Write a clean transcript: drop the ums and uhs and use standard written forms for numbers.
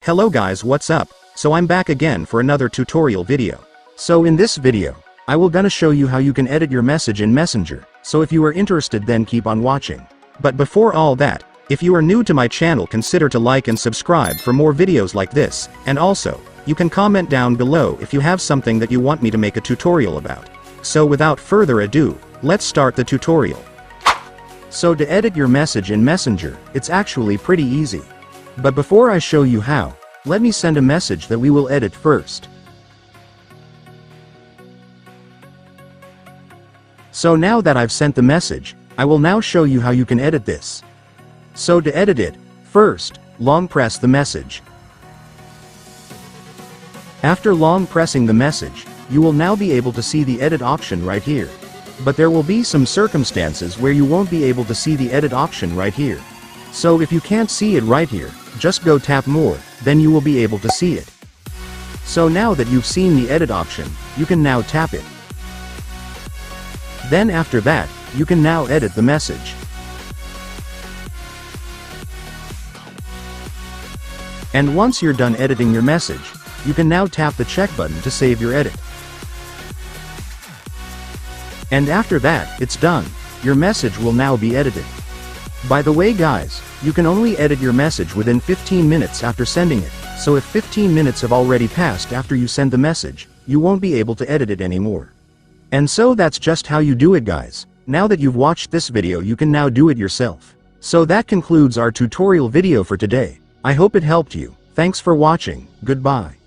Hello guys, what's up? So I'm back again for another tutorial video. So in this video, I will gonna show you how you can edit your message in Messenger, so if you are interested then keep on watching. But before all that, if you are new to my channel consider to like and subscribe for more videos like this, and also, you can comment down below if you have something that you want me to make a tutorial about. So without further ado, let's start the tutorial. So to edit your message in Messenger, it's actually pretty easy. But before I show you how, let me send a message that we will edit first. So now that I've sent the message, I will now show you how you can edit this. So to edit it, first, long press the message. After long pressing the message, you will now be able to see the edit option right here. But there will be some circumstances where you won't be able to see the edit option right here. So if you can't see it right here, just go tap more, then you will be able to see it. So now that you've seen the edit option, you can now tap it. Then after that, you can now edit the message. And once you're done editing your message, you can now tap the check button to save your edit. And after that, it's done. Your message will now be edited. By the way guys, you can only edit your message within 15 minutes after sending it, so if 15 minutes have already passed after you send the message, you won't be able to edit it anymore. And so that's just how you do it guys. Now that you've watched this video you can now do it yourself. So that concludes our tutorial video for today. I hope it helped you. Thanks for watching, goodbye.